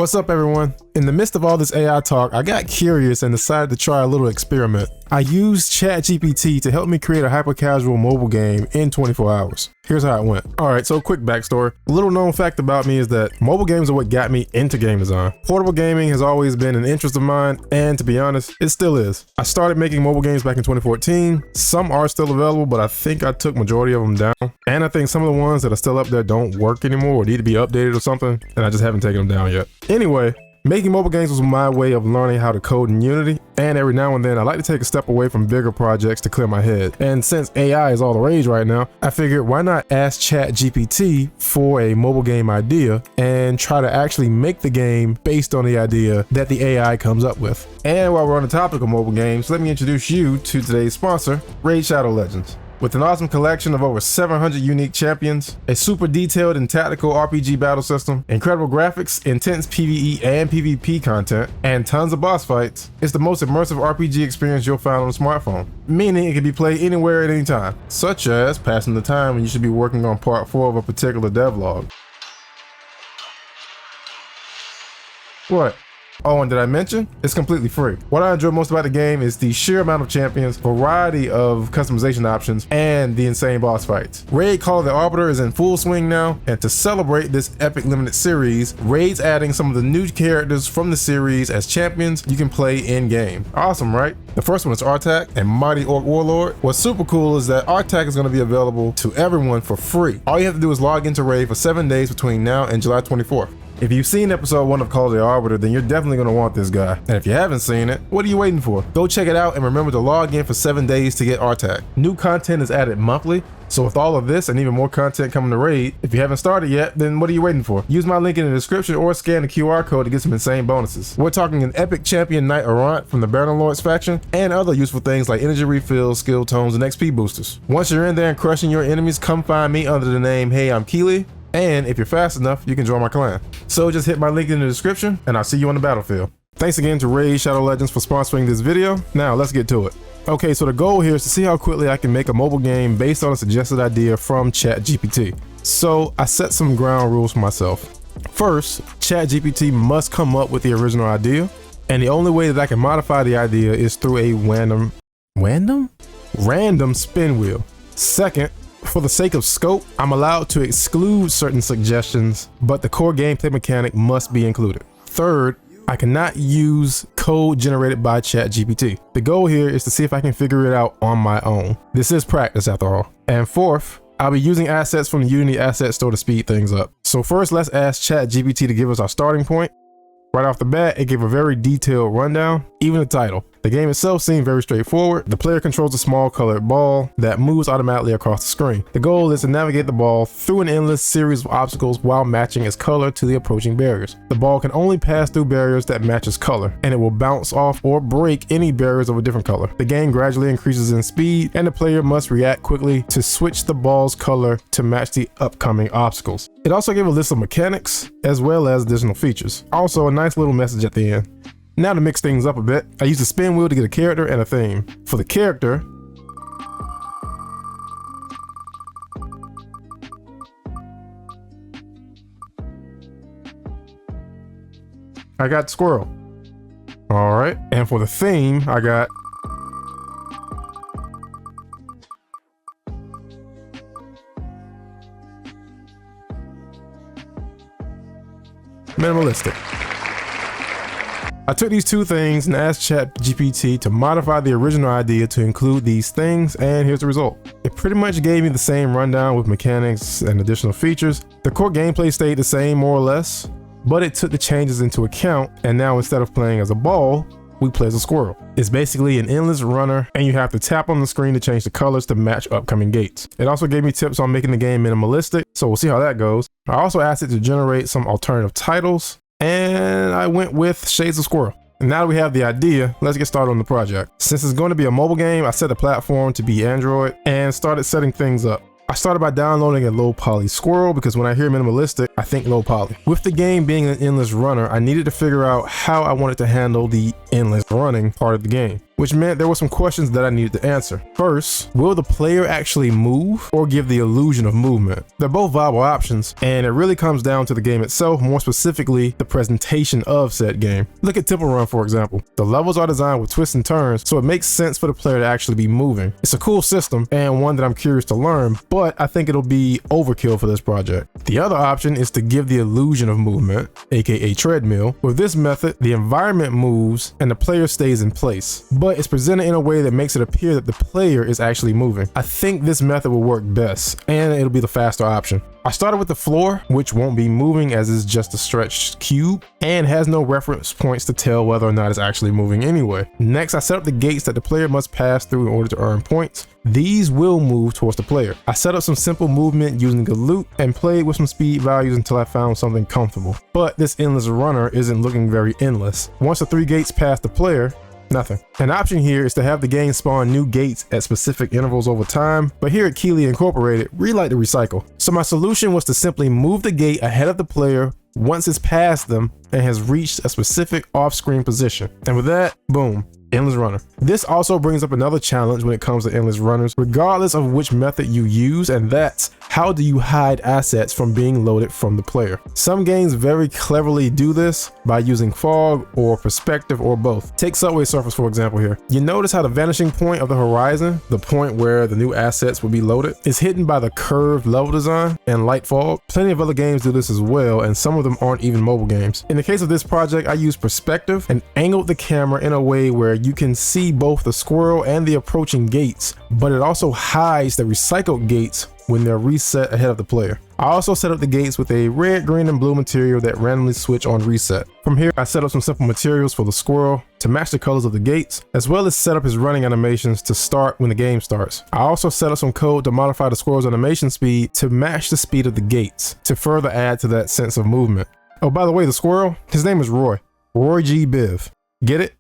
What's up, everyone? In the midst of all this AI talk, I got curious and decided to try a little experiment. I used ChatGPT to help me create a hyper-casual mobile game in 24 hours. Here's how it went. Alright, so quick backstory. A little known fact about me is that mobile games are what got me into game design. Portable gaming has always been an interest of mine, and to be honest, it still is. I started making mobile games back in 2014. Some are still available, but I think I took majority of them down. And I think some of the ones that are still up there don't work anymore or need to be updated or something, and I just haven't taken them down yet. Anyway, making mobile games was my way of learning how to code in Unity, and every now and then I like to take a step away from bigger projects to clear my head. And since AI is all the rage right now, I figured why not ask ChatGPT for a mobile game idea and try to actually make the game based on the idea that the AI comes up with. And while we're on the topic of mobile games, let me introduce you to today's sponsor, Raid Shadow Legends. With an awesome collection of over 700 unique champions, a super detailed and tactical RPG battle system, incredible graphics, intense PvE and PvP content, and tons of boss fights, it's the most immersive RPG experience you'll find on a smartphone, meaning it can be played anywhere at any time, such as passing the time when you should be working on part 4 of a particular devlog. What? Oh, and did I mention? It's completely free. What I enjoy most about the game is the sheer amount of champions, variety of customization options, and the insane boss fights. Raid Call of the Arbiter is in full swing now, and to celebrate this epic limited series, Raid's adding some of the new characters from the series as champions you can play in-game. Awesome, right? The first one is Artak and Mighty Orc Warlord. What's super cool is that Artak is going to be available to everyone for free. All you have to do is log into Raid for 7 days between now and July 24th. If you've seen episode 1 of Call of the Arbiter, then you're definitely going to want this guy. And if you haven't seen it, what are you waiting for? Go check it out and remember to log in for 7 days to get Artak. New content is added monthly, so with all of this and even more content coming to Raid, if you haven't started yet, then what are you waiting for? Use my link in the description or scan the QR code to get some insane bonuses. We're talking an epic champion Knight Errant from the Baron Lords faction, and other useful things like energy refills, skill tones, and XP boosters. Once you're in there and crushing your enemies, come find me under the name Hey I'm Keely. And if you're fast enough, you can join my clan. So just hit my link in the description and I'll see you on the battlefield. Thanks again to Raid Shadow Legends for sponsoring this video. Now let's get to it. Okay, so the goal here is to see how quickly I can make a mobile game based on a suggested idea from ChatGPT. So I set some ground rules for myself. First, ChatGPT must come up with the original idea, and the only way that I can modify the idea is through a random spin wheel. Second, for the sake of scope, I'm allowed to exclude certain suggestions, but the core gameplay mechanic must be included. Third, I cannot use code generated by ChatGPT. The goal here is to see if I can figure it out on my own. This is practice after all. And fourth, I'll be using assets from the Unity Asset Store to speed things up. So first, let's ask ChatGPT to give us our starting point. Right off the bat, it gave a very detailed rundown, even the title. The game itself seemed very straightforward. The player controls a small colored ball that moves automatically across the screen. The goal is to navigate the ball through an endless series of obstacles while matching its color to the approaching barriers. The ball can only pass through barriers that match its color, and it will bounce off or break any barriers of a different color. The game gradually increases in speed, and the player must react quickly to switch the ball's color to match the upcoming obstacles. It also gave a list of mechanics as well as additional features. Also, a nice little message at the end. Now to mix things up a bit, I used a spin wheel to get a character and a theme. For the character, I got Squirrel. All right, and for the theme, I got minimalistic. I took these two things and asked ChatGPT to modify the original idea to include these things, and here's the result. It pretty much gave me the same rundown with mechanics and additional features. The core gameplay stayed the same more or less, but it took the changes into account, and now instead of playing as a ball, we play as a squirrel. It's basically an endless runner, and you have to tap on the screen to change the colors to match upcoming gates. It also gave me tips on making the game minimalistic, so we'll see how that goes. I also asked it to generate some alternative titles, and I went with Shades of Squirrel. And now that we have the idea, let's get started on the project. Since it's going to be a mobile game, I set the platform to be Android and started setting things up. I started by downloading a low poly Squirrel because when I hear minimalistic, I think low poly. With the game being an endless runner, I needed to figure out how I wanted to handle the endless running part of the game. which meant there were some questions that I needed to answer. First, will the player actually move or give the illusion of movement? They're both viable options, and it really comes down to the game itself, more specifically the presentation of said game. Look at Temple Run, for example. The levels are designed with twists and turns, so it makes sense for the player to actually be moving. It's a cool system and one that I'm curious to learn, but I think it'll be overkill for this project. The other option is to give the illusion of movement, aka treadmill. With this method, the environment moves and the player stays in place, but it's presented in a way that makes it appear that the player is actually moving. I think this method will work best, and it'll be the faster option. I started with the floor, which won't be moving as it's just a stretched cube and has no reference points to tell whether or not it's actually moving anyway. Next, I set up the gates that the player must pass through in order to earn points. These will move towards the player. I set up some simple movement using a loop and played with some speed values until I found something comfortable. But this endless runner isn't looking very endless. Once the 3 gates pass the player, nothing. An option here is to have the game spawn new gates at specific intervals over time, but here at Keeley Incorporated, we like to recycle. So my solution was to simply move the gate ahead of the player once it's past them and has reached a specific off-screen position. And with that, boom, endless runner. This also brings up another challenge when it comes to endless runners, regardless of which method you use, and that's how do you hide assets from being loaded from the player? Some games very cleverly do this by using fog or perspective or both. Take Subway Surfers for example here. You notice how the vanishing point of the horizon, the point where the new assets will be loaded, is hidden by the curved level design and light fog. Plenty of other games do this as well, and some of them aren't even mobile games. In the case of this project, I used perspective and angled the camera in a way where you can see both the squirrel and the approaching gates, but it also hides the recycled gates when they're reset ahead of the player. I also set up the gates with a red, green, and blue material that randomly switch on reset. From here, I set up some simple materials for the squirrel to match the colors of the gates, as well as set up his running animations to start when the game starts. I also set up some code to modify the squirrel's animation speed to match the speed of the gates to further add to that sense of movement. Oh, by the way, the squirrel, his name is Roy G. Biv. Get it?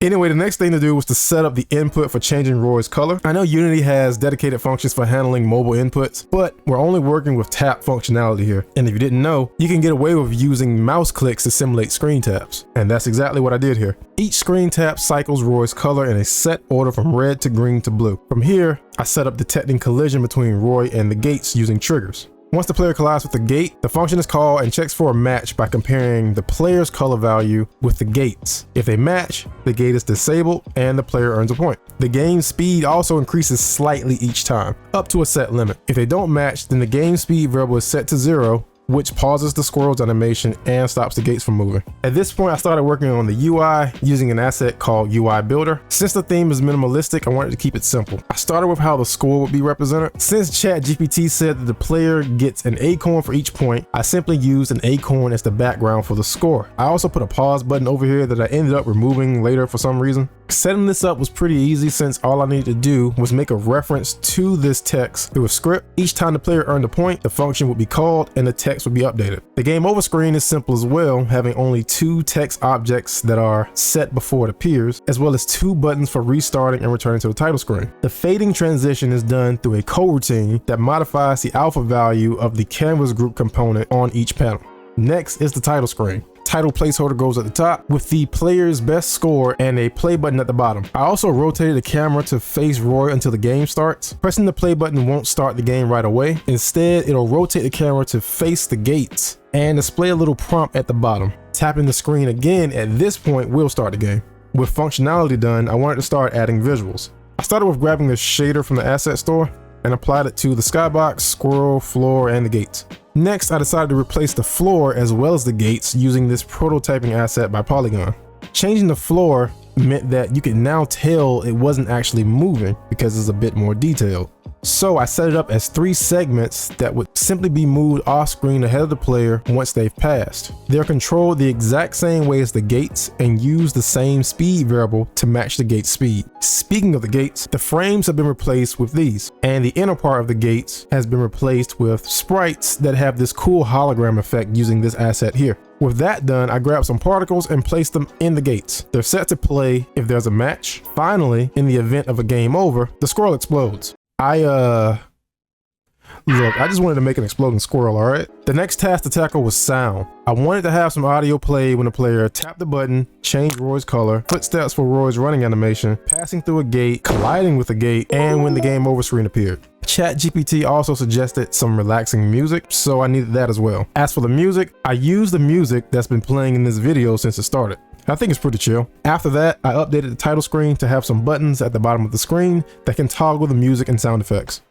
Anyway, the next thing to do was to set up the input for changing Roy's color. I know Unity has dedicated functions for handling mobile inputs, but we're only working with tap functionality here. And if you didn't know, you can get away with using mouse clicks to simulate screen taps. And that's exactly what I did here. Each screen tap cycles Roy's color in a set order from red to green to blue. From here, I set up detecting collision between Roy and the gates using triggers. Once the player collides with the gate, the function is called and checks for a match by comparing the player's color value with the gates. If they match, the gate is disabled and the player earns a point. The game speed also increases slightly each time, up to a set limit. If they don't match, then the game speed variable is set to 0, which pauses the squirrel's animation and stops the gates from moving. At this point, I started working on the UI using an asset called UI Builder. Since the theme is minimalistic, I wanted to keep it simple. I started with how the score would be represented. Since ChatGPT said that the player gets an acorn for each point, I simply used an acorn as the background for the score. I also put a pause button over here that I ended up removing later for some reason. Setting this up was pretty easy since all I needed to do was make a reference to this text through a script. Each time the player earned a point, the function would be called and the text would be updated. The game over screen is simple as well, having only 2 text objects that are set before it appears, as well as 2 buttons for restarting and returning to the title screen. The fading transition is done through a coroutine that modifies the alpha value of the canvas group component on each panel. Next is the title screen. Title placeholder goes at the top with the player's best score and a play button at the bottom. I also rotated the camera to face Roy until the game starts. Pressing the play button won't start the game right away. Instead, it'll rotate the camera to face the gates and display a little prompt at the bottom. Tapping the screen again at this point will start the game. With functionality done, I wanted to start adding visuals. I started with grabbing the shader from the asset store and applied it to the skybox, squirrel, floor, and the gates. Next, I decided to replace the floor as well as the gates using this prototyping asset by Polygon. Changing the floor meant that you could now tell it wasn't actually moving because it's a bit more detailed. So I set it up as 3 segments that would simply be moved off screen ahead of the player once they've passed. They're controlled the exact same way as the gates and use the same speed variable to match the gate speed. Speaking of the gates, the frames have been replaced with these, and the inner part of the gates has been replaced with sprites that have this cool hologram effect using this asset here. With that done, I grabbed some particles and placed them in the gates. They're set to play if there's a match. Finally, in the event of a game over, the squirrel explodes. Look, I just wanted to make an exploding squirrel, alright? The next task to tackle was sound. I wanted to have some audio play when the player tapped the button, changed Roy's color, footsteps for Roy's running animation, passing through a gate, colliding with a gate, and when the game over screen appeared. ChatGPT also suggested some relaxing music, so I needed that as well. As for the music, I used the music that's been playing in this video since it started. I think it's pretty chill. After that, I updated the title screen to have some buttons at the bottom of the screen that can toggle the music and sound effects.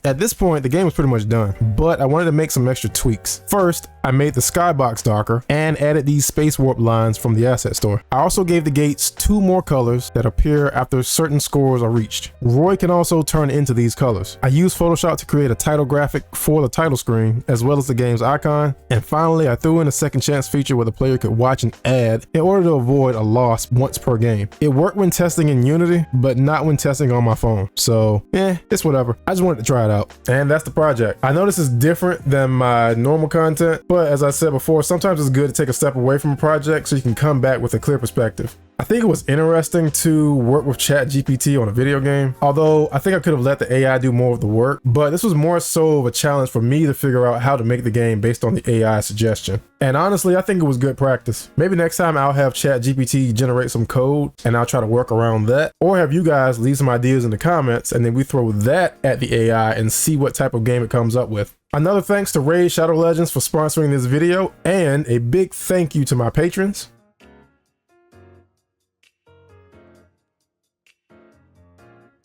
At this point, the game was pretty much done, but I wanted to make some extra tweaks. First, I made the skybox darker and added these space warp lines from the asset store. I also gave the gates 2 more colors that appear after certain scores are reached. Roy can also turn into these colors. I used Photoshop to create a title graphic for the title screen, as well as the game's icon. And finally, I threw in a second chance feature where the player could watch an ad in order to avoid a loss once per game. It worked when testing in Unity, but not when testing on my phone. So, it's whatever. I just wanted to try it out. And that's the project. I know this is different than my normal content, but as I said before, sometimes it's good to take a step away from a project so you can come back with a clear perspective. I think it was interesting to work with ChatGPT on a video game, although I think I could have let the AI do more of the work, but this was more so of a challenge for me to figure out how to make the game based on the AI suggestion. And honestly, I think it was good practice. Maybe next time I'll have ChatGPT generate some code and I'll try to work around that, or have you guys leave some ideas in the comments and then we throw that at the AI and see what type of game it comes up with. Another thanks to Raid Shadow Legends for sponsoring this video, and a big thank you to my patrons.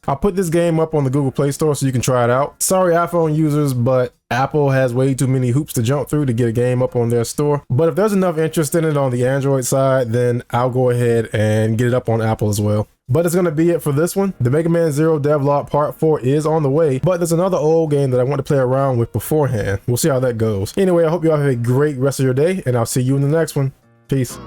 I'll put this game up on the Google Play Store so you can try it out. Sorry iPhone users, but Apple has way too many hoops to jump through to get a game up on their store. But if there's enough interest in it on the Android side, then I'll go ahead and get it up on Apple as well. But it's going to be it for this one. The Mega Man Zero devlog part 4 is on the way, but there's another old game that I want to play around with beforehand. We'll see how that goes. Anyway, I hope you all have a great rest of your day, and I'll see you in the next one. Peace.